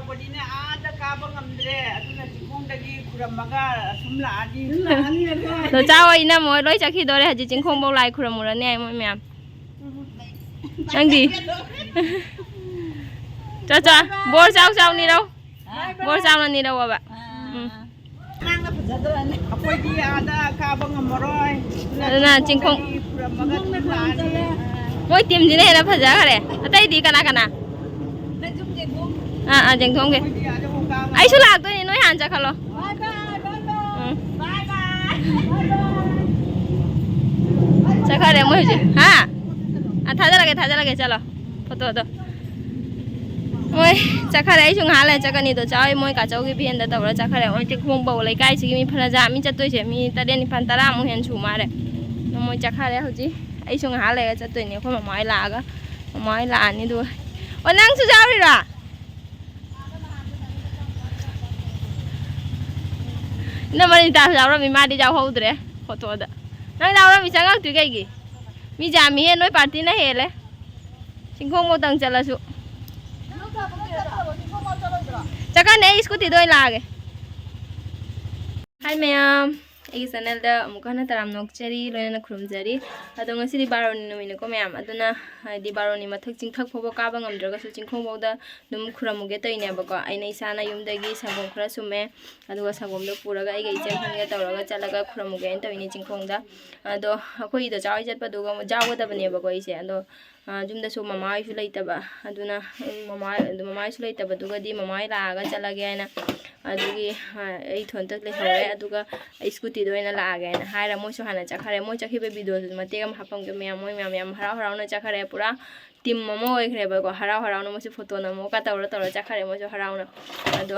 ꯂꯥꯛꯄꯅꯤꯅ ꯑꯥꯗ ꯀꯥꯕ ꯉꯝꯗ꯭ꯔꯦ ꯑꯗꯨꯅ ꯆꯤꯡꯈꯣꯡꯗꯒꯤ ꯈꯨꯔꯝꯃꯒ ꯁꯨꯝ ꯂꯥꯛꯑꯗꯤ ꯗꯣ ꯆꯥꯎ ꯏꯅ ꯃꯣꯏ ꯂꯣꯏ ꯆꯠꯈꯤꯗꯣꯔꯦ ꯍꯧꯖꯤꯛ ꯆꯤꯡꯈꯣꯡꯐꯧ ꯂꯥꯏ ꯈꯨꯔꯝꯃꯨꯔꯅꯤ ꯍꯥꯏ ꯃꯣꯏ ꯃꯌꯥꯝ ꯅꯪꯗꯤ ꯆꯥ ꯕꯣꯔ ꯆꯥꯎ ꯆꯥꯎꯅꯤꯔꯧ ꯕꯣꯔ ꯆꯥꯎꯅ ꯅꯤꯔꯧꯕ ꯑꯩꯈꯣꯏꯗꯤ ꯑꯥꯗ ꯀꯥꯕ ꯉꯝꯃꯔꯣꯏ ꯑꯗꯨꯅ ꯆꯤꯡꯈꯣꯡ ꯈꯨꯔꯝꯃꯒ ꯑꯗꯨꯝ ꯂꯥꯛꯑꯅꯤ ꯃꯣꯏ ꯇꯤꯝꯁꯤꯅ ꯍꯦꯟꯅ ꯐꯖꯈ꯭ꯔꯦ ꯑꯇꯩꯗꯤ ꯀꯅꯥ ꯀꯅꯥ ꯆꯦꯡꯊꯣꯡꯒꯦ ꯑꯩꯁꯨ ꯂꯥꯛꯇꯣꯏꯅꯦ ꯅꯣꯏ ꯍꯥꯟꯅ ꯆꯠꯈꯠꯂꯣ ꯆꯠꯈ꯭ꯔꯦ ꯃꯣꯏ ꯍꯧꯖꯤꯛ ꯍꯥ ꯊꯥꯖꯜꯂꯒꯦ ꯆꯠꯂꯣ ꯐꯣꯇꯣꯗꯣ ꯃꯣꯏ ꯆꯠꯈ꯭ꯔꯦ ꯑꯩꯁꯨ ꯉꯥꯏꯍꯥꯛ ꯂꯩꯔ ꯆꯠꯀꯅꯤꯗꯣ ꯆꯥꯎꯏ ꯃꯣꯏ ꯀꯥꯆꯧꯒꯤ ꯚꯦꯟꯗ ꯇꯧꯔ ꯆꯠꯈ꯭ꯔꯦ ꯃꯣꯏ ꯆꯤꯡꯈꯣꯡꯕꯧ ꯂꯩꯀꯥꯏꯁꯤꯒꯤ ꯃꯤ ꯐꯅꯖꯥ ꯃꯤ ꯆꯠꯇꯣꯏꯁꯦ ꯃꯤ 7 9 10 ꯃꯨꯛ ꯍꯦꯟ ꯁꯨ ꯃꯥꯜꯂꯦ ꯃꯣꯏ ꯆꯠꯈ꯭ꯔꯦ ꯍꯧꯖꯤꯛ ꯑꯩꯁꯨ ꯉꯥꯏꯍꯥꯛ ꯂꯩꯔ ꯆꯠꯇꯣꯏꯅꯦ ꯑꯩꯈꯣꯏ ꯃꯃꯥ ꯍꯣꯏ ꯂꯥꯛꯑꯒ ꯃꯃꯥ ꯍꯣꯏ ꯂꯥꯛꯑꯅꯤ ꯑꯗꯨꯒ ꯑꯣ ꯅꯪꯁꯨ ꯌꯥꯎꯔꯤꯔꯣ ꯏꯅꯝꯃꯅꯤꯇꯥꯁꯨ ꯌꯥꯎꯔꯝꯃꯤ ꯃꯥꯗꯤ ꯌꯥꯎꯍꯧꯗ꯭ꯔꯦ ꯐꯣꯇꯣꯗ ꯅꯪ ꯌꯥꯎꯔꯝꯃꯤ ꯆꯪꯉꯛꯇ꯭ꯔꯤ ꯀꯩꯒꯤ ꯃꯤ ꯌꯥꯝꯃꯤꯍꯦ ꯅꯣꯏ ꯄꯥꯔꯇꯤꯅ ꯍꯦꯜꯂꯦ ꯆꯤꯡꯈꯣꯡꯕꯧꯇꯪ ꯆꯠꯂꯁꯨ ꯆꯠꯀꯥꯟꯗ ꯑꯩ ꯁ꯭ꯀꯨꯇꯤꯗ ꯑꯣꯏꯅ ꯂꯥꯛꯑꯒꯦ ꯍꯥꯏ ꯃꯌꯥꯝ ꯑꯩꯒꯤ ꯆꯦꯅꯦꯜꯗ ꯑꯃꯨꯛꯀ ꯍꯟꯅ ꯇꯔꯥꯝ ꯅꯣꯛꯆꯔꯤ ꯂꯣꯏꯅꯅ ꯈꯨꯔꯨꯝꯖꯔꯤ ꯑꯗꯣ ꯉꯁꯤꯗꯤ ꯕꯥꯔꯣꯅꯤ ꯅꯨꯃꯤꯠꯅꯤꯀꯣ ꯃꯌꯥꯝ ꯑꯗꯨꯅ ꯍꯥꯏꯗꯤ ꯕꯥꯔꯣꯅꯤ ꯃꯊꯛ ꯆꯤꯡꯊꯛ ꯐꯥꯎꯕ ꯀꯥꯕ ꯉꯝꯗ꯭ꯔꯒꯁꯨ ꯆꯤꯡꯈꯣꯡꯕꯧꯗ ꯑꯗꯨꯝ ꯈꯨꯔꯝꯃꯨꯒꯦ ꯇꯧꯏꯅꯦꯕꯀꯣ ꯑꯩꯅ ꯏꯁꯥꯅ ꯌꯨꯝꯗꯒꯤ ꯁꯪꯒꯣꯝ ꯈꯔ ꯁꯨꯝꯃꯦ ꯑꯗꯨꯒ ꯁꯪꯒꯣꯝꯗꯣ ꯄꯨꯔꯒ ꯑꯩꯒ ꯏꯆꯦꯍꯟꯒ ꯇꯧꯔꯒ ꯆꯠꯂꯒ ꯈꯨꯔꯝꯃꯨꯒꯦꯅ ꯇꯧꯏꯅꯦ ꯆꯤꯡꯈꯣꯡꯗ ꯑꯗꯣ ꯑꯩꯈꯣꯏꯒꯤꯗꯣ ꯆꯥꯎꯏ ꯆꯠꯄꯗꯨꯒ ꯌꯥꯎꯒꯗꯕꯅꯦꯕꯀꯣ ꯑꯩꯁꯦ ꯑꯗꯣ ꯌꯨꯝꯗꯁꯨ ꯃꯃꯥ ꯍꯣꯏꯁꯨ ꯂꯩꯇꯕ ꯑꯗꯨꯅ ꯃꯃꯥ ꯍꯣꯏꯁꯨ ꯂꯩꯇꯕꯗꯨꯒꯗꯤ ꯃꯃꯥ ꯍꯣꯏ ꯂꯥꯛꯑꯒ ꯆꯠꯂꯒꯦ ꯍꯥꯏꯅ ꯑꯗꯨꯒꯤ ꯑꯩ ꯊꯣꯟꯇ ꯂꯩꯍꯧꯔꯦ ꯑꯗꯨꯒ ꯑꯩ ꯁ꯭ꯀꯨꯇꯤꯗ ꯑꯣꯏꯅ ꯂꯥꯛꯑꯒꯦ ꯍꯥꯏꯅ ꯍꯥꯏꯔ ꯃꯣꯏꯁꯨ ꯍꯥꯟꯅ ꯆꯠꯈ꯭ꯔꯦ ꯃꯣꯏ ꯆꯠꯈꯤꯕ ꯚꯤꯗꯤꯑꯣꯗꯨ ꯃꯇꯦꯛ ꯑꯃ ꯍꯥꯞꯄꯝꯒꯦ ꯃꯌꯥꯝ ꯃꯣꯏ ꯃꯌꯥꯝ ꯌꯥꯝ ꯍꯔꯥꯎ ꯍꯔꯥꯎꯅ ꯆꯠꯈ꯭ꯔꯦ ꯄꯨꯔꯥ ꯇꯤꯝ ꯑꯃ ꯑꯣꯏꯈ꯭ꯔꯦꯕꯀꯣ ꯍꯔꯥꯎ ꯍꯔꯥꯎꯅ ꯃꯣꯏꯁꯨ ꯐꯣꯇꯣ ꯅꯝꯃꯣꯒ ꯇꯧꯔ ꯆꯠꯈ꯭ꯔꯦ ꯃꯣꯏꯁꯨ ꯍꯔꯥꯎꯅ ꯑꯗꯣ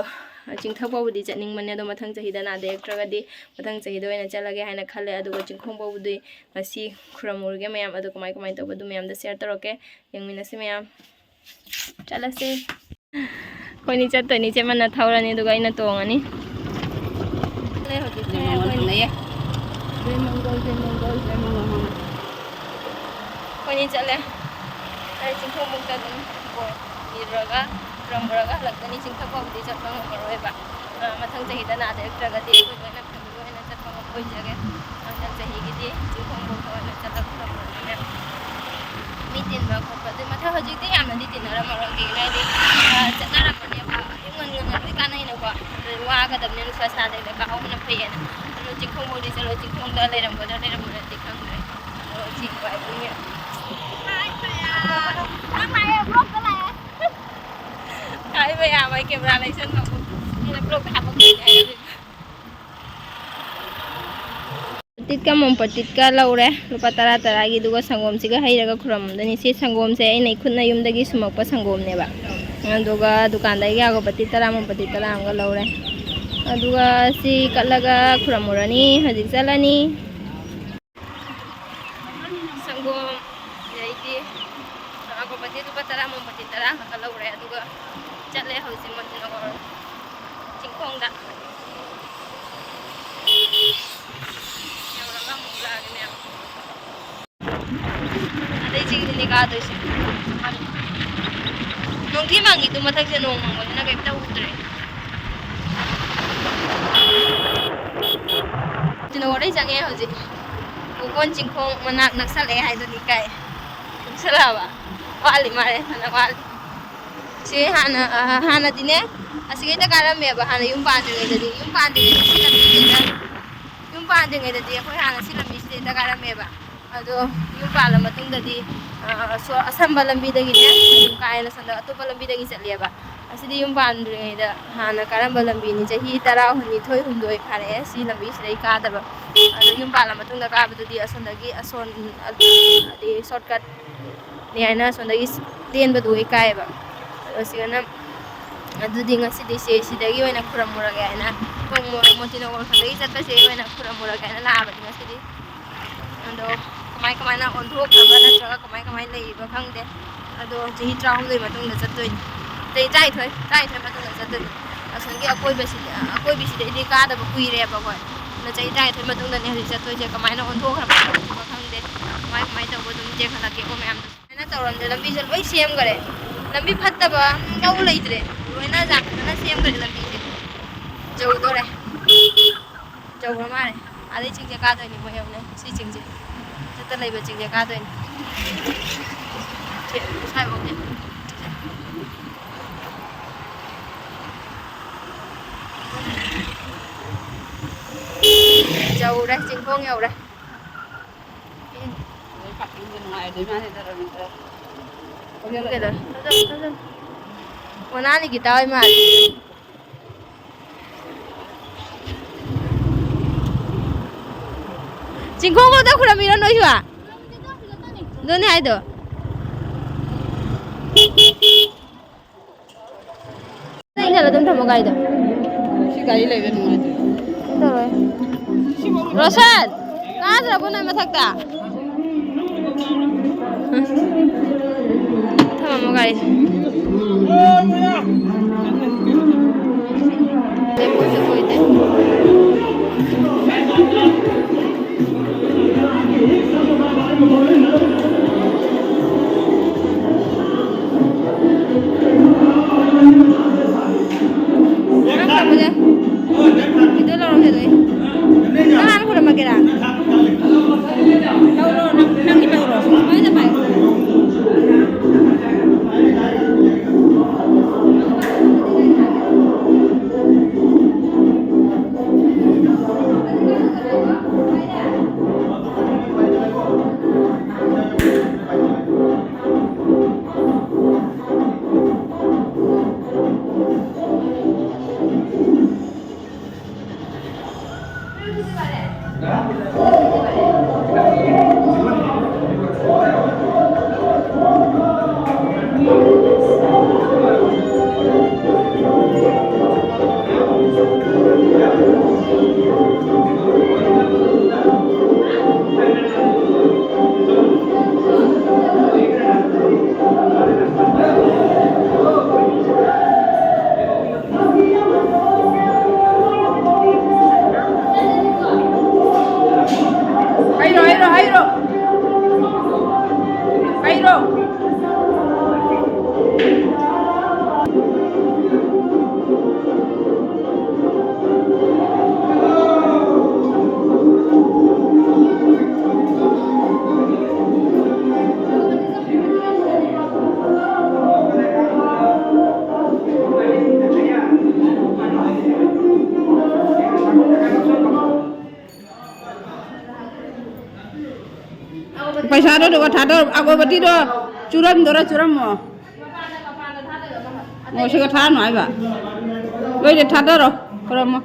ꯆꯤꯡꯊꯛ ꯆꯠꯅꯤꯡꯕꯅꯦ ꯑꯗꯣ ꯃꯊꯪ ꯆꯍꯤꯗ ꯅꯥꯗ ꯌꯦꯛꯇ꯭ꯔꯒꯗꯤ ꯃꯊꯪ ꯆꯍꯤꯗ ꯑꯣꯏꯅ ꯆꯠꯂꯒꯦ ꯍꯥꯏꯅ ꯈꯜꯂꯦ ꯑꯗꯨꯒ ꯆꯤꯡꯈꯣꯡꯕꯧꯗꯤ ꯉꯁꯤ ꯈꯨꯔꯝꯃꯨꯔꯒꯦ ꯃꯌꯥꯝ ꯑꯗꯣ ꯀꯃꯥꯏ ꯇꯧꯕ ꯑꯗꯨ ꯃꯌꯥꯝꯗ ꯁꯦꯌꯔ ꯇꯧꯔꯛꯀꯦ ꯌꯦꯡꯃꯤꯟꯅꯁꯤ ꯃꯌꯥꯝ ꯆꯠꯂꯁꯦ ꯑꯩꯈꯣꯏꯅꯤ ꯆꯠꯇꯣꯏꯅꯤ ꯆꯦꯃꯟꯅ ꯊꯧꯔꯅꯤ ꯑꯗꯨꯒ ꯑꯩꯅ ꯇꯣꯡꯉꯅꯤ ꯍꯧꯖꯤꯛꯁꯦ ꯑꯩꯈꯣꯏꯅꯤ ꯆꯠꯂꯦ ꯑꯩ ꯆꯤꯡꯈꯣꯡꯕꯧꯗ ꯑꯗꯨꯝ ꯏꯔꯨꯔꯒ ꯈꯨꯔꯝꯃꯨꯔꯒ ꯍꯜꯂꯛꯀꯅꯤ ꯆꯤꯡꯊꯛ ꯐꯥꯎꯕꯗꯤ ꯆꯠꯄ ꯉꯝꯃꯔꯣꯏꯕ ꯃꯊꯪ ꯆꯍꯤꯗ ꯅꯥꯗ ꯌꯦꯛꯇ꯭ꯔꯒꯗꯤ ꯑꯩꯈꯣꯏ ꯂꯣꯏꯅ ꯐꯦꯃꯤꯂꯤ ꯑꯣꯏꯅ ꯆꯠꯄ ꯑꯣꯏꯖꯒꯦ ꯃꯊꯪ ꯆꯍꯤꯒꯤꯗꯤ ꯆꯤꯡꯈꯣꯡꯕꯧꯗ ꯑꯣꯏꯅ ꯆꯠꯂꯒ ꯈꯨꯔꯝꯃꯨꯔꯒꯦ ꯃꯤ ꯇꯤꯟꯕ ꯈꯣꯠꯄ ꯑꯗꯨ ꯃꯊꯪ ꯍꯧꯖꯤꯛꯇꯤ ꯌꯥꯝꯅꯗꯤ ꯇꯤꯟꯅꯔꯝꯃꯔꯣꯏ ꯀꯩꯒꯤꯅꯣ ꯍꯥꯏꯗꯤ ꯆꯠꯅꯔꯝꯃꯅꯦꯕ ꯑꯌꯨꯛ ꯉꯟꯅ ꯂꯣꯏ ꯀꯥꯟꯅꯩꯅꯀꯣ ꯑꯗꯨ ꯋꯥꯒꯗꯕꯅꯤ ꯅꯨꯡꯁꯥ ꯁꯥꯗꯩꯗ ꯀꯥꯍꯧꯕꯅ ꯐꯩꯌꯦꯅ ꯑꯗꯨ ꯆꯤꯡꯈꯣꯡꯕꯧꯗꯤ ꯆꯠꯂꯣ ꯆꯤꯡꯈꯣꯡꯗ ꯂꯩꯔꯝꯃꯔꯗꯤ ꯈꯪꯗ꯭ꯔꯦ ꯑꯗꯣ ꯆꯤꯡꯕ ꯍꯥꯏꯕꯨ ꯍꯥꯏꯕ ꯌꯥꯕ ꯀꯦꯃꯦꯔꯥ ꯂꯩꯁꯟꯕꯕꯨ ꯑꯩꯅ ꯕ꯭ꯂꯣꯛꯇ ꯍꯥꯞꯄꯛꯇꯣꯏꯅꯦ ꯍꯥꯏꯔꯕꯤꯕ ꯄꯇꯤꯠꯀ ꯃꯣꯝꯄꯇꯤꯠꯀ ꯂꯧꯔꯦ ꯂꯨꯄꯥ 10 ꯑꯗꯨꯒ ꯁꯪꯒꯣꯝꯁꯤꯒ ꯍꯩꯔꯒ ꯈꯨꯔꯝꯗꯣꯏꯅꯤ ꯁꯤ ꯁꯪꯒꯣꯝꯁꯦ ꯑꯩꯅ ꯈꯨꯠꯅ ꯌꯨꯝꯗꯒꯤ ꯁꯨꯝꯃꯛꯄ ꯁꯪꯒꯣꯝꯅꯦꯕ ꯑꯗꯨꯒ ꯗꯨꯀꯥꯟꯗꯒꯤ ꯌꯥꯒꯣꯄꯇꯤ 10 ꯃꯣꯝꯄꯇꯤ 10 ꯑꯃꯒ ꯂꯧꯔꯦ ꯑꯗꯨꯒ ꯁꯤ ꯀꯠꯂꯒ ꯈꯨꯔꯝꯃꯨꯔꯅꯤ ꯍꯧꯖꯤꯛ ꯆꯠꯂꯅꯤ ꯁꯪꯒꯣꯝ ꯑꯗꯩꯗꯤ ꯌꯥꯒꯣꯄꯇꯤ ꯂꯨꯄꯥ 10 ꯃꯣꯝꯄꯇꯤ 10 ꯈꯛꯇ ꯂꯧꯔꯦ ꯑꯗꯨꯒ ꯆꯠꯂꯦ ꯍꯧꯖꯤꯛ ꯃꯣꯟꯇꯤꯅꯒꯔ ꯆꯤꯡꯈꯣꯡꯗ ꯌꯧꯔꯒ ꯑꯃꯨꯛ ꯂꯥꯛꯑꯒꯦ ꯃꯌꯥꯝ ꯑꯗꯩ ꯆꯤꯡꯗꯅꯤ ꯀꯥꯗꯣꯏꯁꯦ ꯅꯣꯡꯊꯤ ꯃꯪꯉꯤꯗꯨ ꯃꯊꯛꯁꯦ ꯅꯣꯡ ꯃꯪꯕꯅꯤꯅ ꯀꯩꯝꯇ ꯎꯗ꯭ꯔꯦ ꯇꯤꯅꯒꯣꯔꯗꯩ ꯆꯪꯉꯦ ꯍꯧꯖꯤꯛ ꯎꯀꯣꯟ ꯆꯤꯡꯈꯣꯡ ꯃꯅꯥꯛ ꯅꯛꯁꯜꯂꯛꯑꯦ ꯍꯥꯏꯗꯨꯅꯤ ꯀꯥꯏ ꯅꯛꯁꯜꯂꯛꯑꯕ ꯋꯥꯠꯂꯤ ꯃꯥꯜꯂꯦ ꯐꯅ ꯋꯥꯠꯂꯤ ꯁꯤ ꯍꯥꯟꯅꯗꯤꯅꯦ ꯑꯁꯤꯒꯩꯗ ꯀꯥꯔꯝꯃꯦꯕ ꯍꯥꯟꯅ ꯌꯨꯝ ꯄꯥꯟꯗ꯭ꯔꯤꯉꯩꯗꯗꯤ ꯁꯤ ꯂꯝꯕꯤꯁꯤꯗ ꯌꯨꯝ ꯄꯥꯟꯗ꯭ꯔꯤꯉꯩꯗꯗꯤ ꯑꯩꯈꯣꯏ ꯍꯥꯟꯅ ꯁꯤ ꯂꯝꯕꯤꯁꯤꯗꯩꯗ ꯀꯥꯔꯝꯃꯦꯕ ꯑꯗꯣ ꯌꯨꯝ ꯄꯥꯜꯂ ꯃꯇꯨꯡꯗꯗꯤ ꯑꯁꯝꯕ ꯂꯝꯕꯤꯗꯒꯤꯅꯦ ꯑꯗꯨꯝ ꯀꯥꯏꯅ ꯑꯇꯣꯞꯄ ꯂꯝꯕꯤꯗꯒꯤ ꯆꯠꯂꯦꯕ ꯑꯁꯤꯗꯤ ꯌꯨꯝ ꯄꯥꯟꯗ꯭ꯔꯤꯉꯩꯗ ꯍꯥꯟꯅ ꯀꯥꯔꯝꯕ ꯂꯝꯕꯤꯅꯤ ꯆꯍꯤ 12 ꯐꯥꯔꯛꯑꯦ ꯁꯤ ꯂꯝꯕꯤꯁꯤꯗꯩ ꯀꯥꯗꯕ ꯑꯗꯣ ꯌꯨꯝ ꯄꯥꯜꯂ ꯃꯇꯨꯡꯗ ꯀꯥꯕꯗꯨꯗꯤ ꯑꯁꯣꯝꯗꯒꯤ ꯍꯥꯏꯗꯤ ꯁꯣꯔꯠꯀꯠꯅꯤ ꯍꯥꯏꯅ ꯑꯁꯣꯝꯗꯒꯤ ꯇꯦꯟꯕꯗꯨ ꯀꯥꯏꯑꯦꯕ ꯑꯗꯣ ꯁꯤꯒꯅ ꯑꯗꯨꯗꯤ ꯉꯁꯤꯗꯤ ꯁꯤꯗꯒꯤ ꯑꯣꯏꯅ ꯈꯨꯔꯝꯃꯨꯔꯒꯦ ꯍꯥꯏꯅ ꯃꯣꯟꯇꯤꯅꯒꯔ ꯈꯛꯇꯒꯤ ꯆꯠꯄꯁꯦ ꯑꯣꯏꯅ ꯈꯨꯔꯝꯃꯨꯔꯒꯦ ꯍꯥꯏꯅ ꯂꯥꯛꯑꯕꯅꯤ ꯉꯁꯤꯗꯤ ꯑꯗꯣ ꯀꯃꯥꯏꯅ ꯑꯣꯟꯊꯣꯛꯈ꯭ꯔꯕ ꯅꯠꯇ꯭ꯔꯒ ꯀꯃꯥꯏꯅ ꯂꯩꯔꯤꯕ ꯈꯪꯗꯦ ꯑꯗꯣ ꯆꯍꯤ 12 ꯃꯇꯨꯡꯗ ꯆꯠꯇꯣꯏꯅꯤ ꯆꯍꯤ 12 ꯃꯇꯨꯡꯗ ꯆꯠꯇꯣꯏꯅꯤ ꯑꯁꯣꯝꯒꯤ ꯑꯀꯣꯏꯕꯁꯤꯗꯩꯗꯤ ꯀꯥꯗꯕ ꯀꯨꯏꯔꯦꯕ ꯑꯩꯈꯣꯏ ꯑꯗꯨꯅ ꯆꯍꯤ 13 ꯃꯇꯨꯡꯗꯅꯦ ꯍꯧꯖꯤꯛ ꯆꯠꯇꯣꯏꯁꯦ ꯀꯃꯥꯏꯅ ꯑꯣꯟꯊꯣꯛꯈ꯭ꯔꯕ ꯈꯪꯗꯦ ꯀꯃꯥꯏ ꯇꯧꯕ ꯑꯗꯨꯝ ꯆꯦꯛꯍꯜꯂꯛꯀꯦꯀꯣ ꯃꯌꯥꯝꯗꯣ ꯁꯨꯃꯥꯏꯅ ꯇꯧꯔꯝꯗꯦ ꯂꯝꯕꯤꯁꯦ ꯂꯣꯏ ꯁꯦꯝꯈꯔꯦ ꯂꯝꯕꯤ ꯐꯠꯇꯕ ꯑꯃꯐꯥꯎ ꯂꯩꯇ꯭ꯔꯦ nó giặt nó xem cái là bị dầu tôi này dầu nó mà này à đây chừng giờ ca thôi thì mọi người này suy chừng gì cho tôi lấy về chừng giờ ca thôi sai bộ này dầu đây chừng khô nhiều đây cái đó mana ni kita ai mà chính không có đâu không làm gì nói chưa à đâu này ai đó đây là tụi thằng một cái đó si gai lấy về nó rồi Rosan cá rồi bữa nay mà thật ta thằng một cái पैसा दो देखो था तो अगरबत्ती दो चूरम दो चूरम mo sẽ có thá nói vậy bây giờ thắt đó rồi còn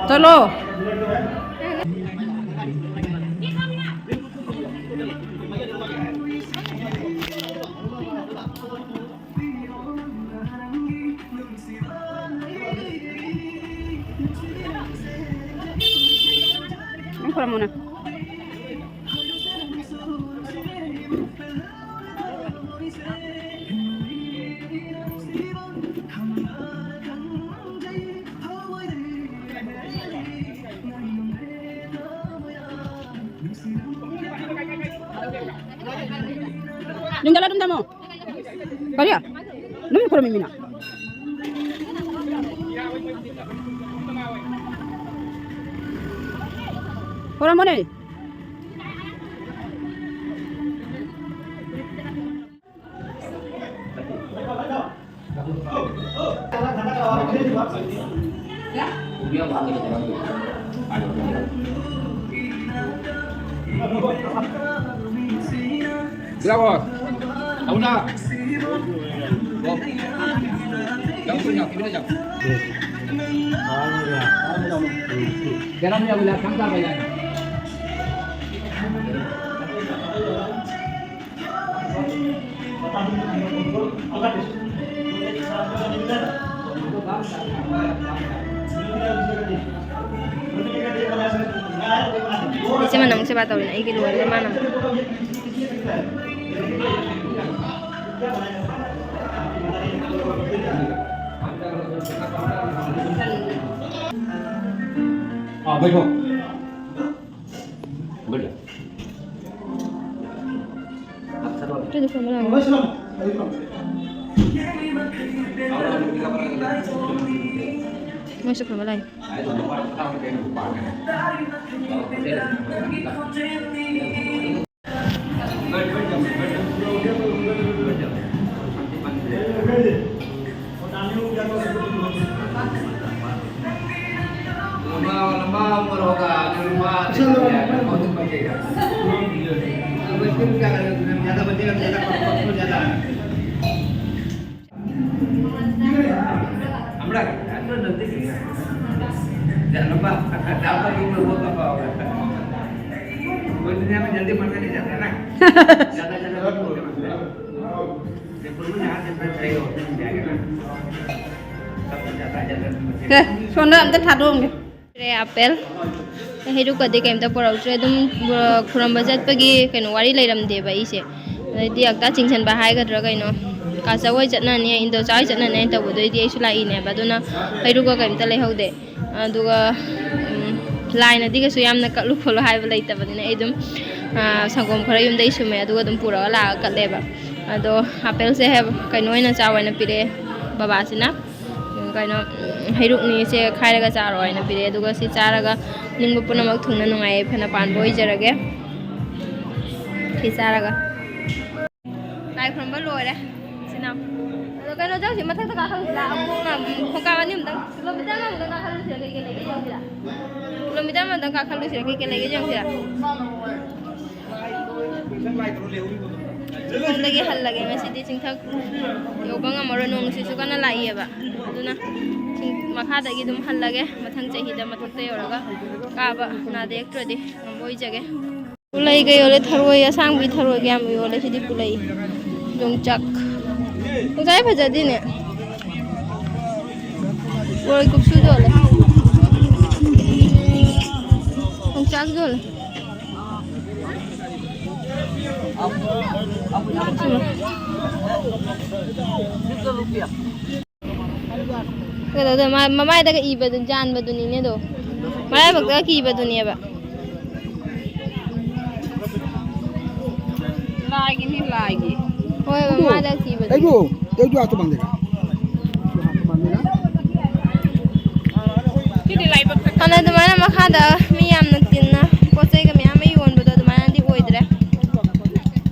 चलो Kalau mana? Yung dala dum damo. Kaya. Dum ko mi mina. Ora mo ni. Bravo. Auna. Garam ya boleh kamera boleh. Bisa mana siapa tahu ini iki luar mana. बैठो बढ़िया Itu di kamera. Masuk kamera lain. लंबा उम्र होगा लंबा बहुत बचेगा क्या करेगा ज्यादा बचेगा ज्यादा हमरा नजदीक लंबा ज्यादा उम्र बहुत लंबा होगा कोई दुनिया में जल्दी मरना नहीं चाहता ना ज्यादा Sonda am tak thadong deh. Apel, hidup kadi kayak kita porau cuma itu kurang budget pergi kayak wari leram deh bayi sih. Jadi agak cincin bahaya kan raga ini. Kasawai jatna ni, Indo cai jatna ni, tahu tu dia isu lain ya. Batu na hidup kayak kita lehau deh. Juga lain nanti ke suyam nak lu follow hai belai tapi ni itu sangkom kerja yunda isu me. Juga tu pura lah kat leba. Ado apel sih kayak noi na cawai na pire baba sih na. Kayak hidup ni sih kaya raga caroy na pire. Juga si caraga nunggu pun nama thungna nungai pernah pan boy jaraga. Si caraga. Naik from below deh. Sinam. Kalau kan orang sih mata tak kahal sila. Aku nak kawan ni mendang. Kilometer mana mendang kahal sila kiki lagi jauh sila. Kilometer mana mendang kahal sila kiki lagi jauh sila. Hal lagi masih di sini tak. Yobang amaran nung sih suka na lagi ya ba. Itu na. Makha lagi tu hal lagi. Matang cahih dah matang tu orang ka. Kaba na dek tu di. Boy jaga. Pulai gay oleh tharuai ya sang bi tharuai gam oleh sih di pulai. Dongcak. Dongcak apa jadi ni? Pulai kupsu tu oleh. Dongcak tu oleh. Kalau tu mama ada ke iba tu jangan batu ni tu. Mana bakal ke iba tu ni apa? Lagi ni lagi. Oh, mama ada ke iba tu. Ego, ego atau bang dek? Jadi lagi betul. Karena tu mana maka ada miyam nak tina. Posai kami amai yuan betul tu mana di boy deh.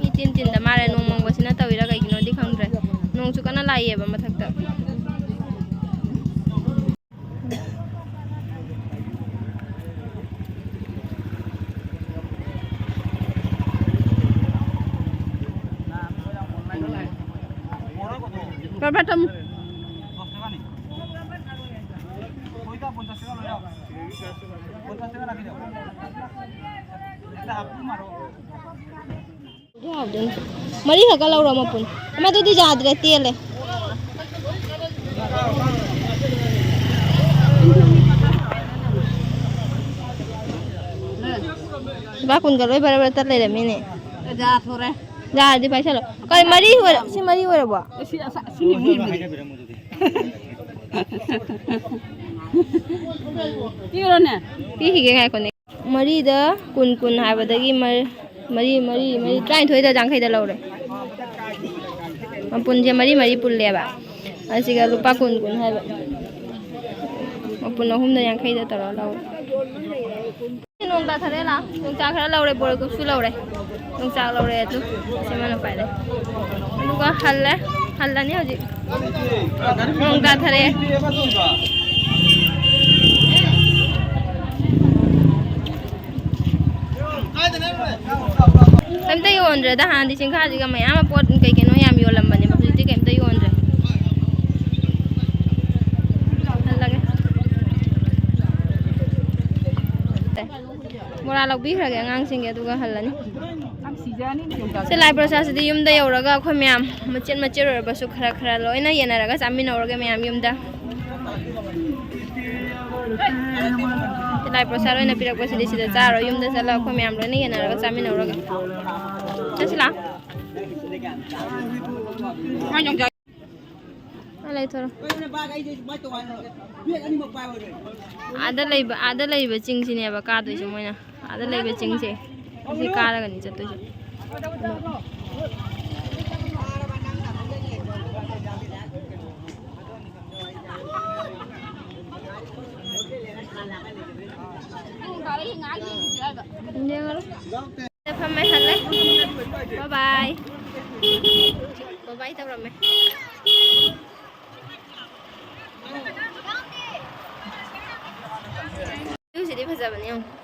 Ni tin dah mana nong mang basina tahu ira kayak gini di kang deh. Nong suka na lagi ya bapa tak tak. Berapa tam? Mari kalau orang pun, ama tu di jahat reti le. Bakun kalau ibarat terleh dah mini. Jahat orang. Jahat di pasal. Kalau mari huara, si mari huara buat. Sini mungkin. Iya na. Pihi ke kau ni. Mari dah kun hai badagi mari try thoi dah jangkai dah lau le. Ampun je mari pul le ba. Asika lupa kun hai ba. Ampun hum dah jangkai dah taruh lau. Nong tak thare lah, nong cak thare lau le bor kup su lau le. Nong cak lau le tu, semana pai le. Luka hal lah ni aje. Nong tak thare. Em tay yon rồi, dah hàng di sini kan juga maya, apa pot kayak gini yang yolam bani, maksudnya kayak em tay yon rồi. ꯇꯥꯏ ꯕꯣꯔꯥ ꯂꯧꯕꯤꯈ꯭ꯔꯒꯦ ꯑꯉꯥꯡꯁꯤꯡꯒꯤ ꯑꯗꯨꯒ ꯍꯜꯂꯅꯤ ꯁꯤꯖꯅꯤ ꯁꯦꯂꯥꯏ ꯄ꯭ꯔꯣꯁꯦꯁꯁꯤꯗꯤ ꯌꯨꯝꯗ ꯌꯧꯔꯒ ꯑꯩꯈꯣꯏ ꯃꯌꯥꯝ ꯃꯆꯦꯠ ꯃꯆꯦꯠ ꯑꯣꯏꯔꯕꯁꯨ ꯈꯔ ꯈꯔ ꯂꯣꯏꯅ ꯌꯦꯟꯅꯔꯒ ꯆꯥꯃꯤꯟꯅꯧꯔꯒꯦ ꯃꯌꯥꯝ ꯌꯨꯝꯗ ꯁꯦꯂꯥꯏ ꯄ꯭ꯔꯣꯁꯦꯁ ꯑꯣꯏꯅ ꯄꯤꯔꯛꯄꯁꯤꯗꯤ ꯁꯤꯗ ꯆꯥꯔꯣ ꯌꯨꯝꯗ ꯆꯠꯂꯒ ꯑꯩꯈꯣꯏ ꯃꯌꯥꯝ ꯂꯣꯏꯅ ꯌꯦꯟꯅꯔꯒ ꯆꯥꯃꯤꯟꯅꯧꯔꯒꯦ ꯆꯠꯁꯤ ꯂꯥꯛ ꯂꯩꯊꯣꯔꯣ ꯑꯥꯗ ꯂꯩꯕ ꯆꯤꯡꯁꯤꯅꯦꯕ ꯀꯥꯗꯣꯏꯁꯦ ꯃꯣꯏꯅ ꯑꯥꯗ ꯂꯩꯕ ꯆꯤꯡꯁꯦ ꯁꯤ ꯀꯥꯔꯒꯅꯤ ꯆꯠꯇꯣꯏꯁꯦ ꯐꯝꯃꯦ ꯍꯜꯂꯦ ꯕꯥꯏ ꯕꯥꯏ ꯇꯧꯔꯝꯃꯦ ꯁꯤꯗꯤ ꯐꯖꯕꯅꯦ ꯌꯦꯡꯉꯨ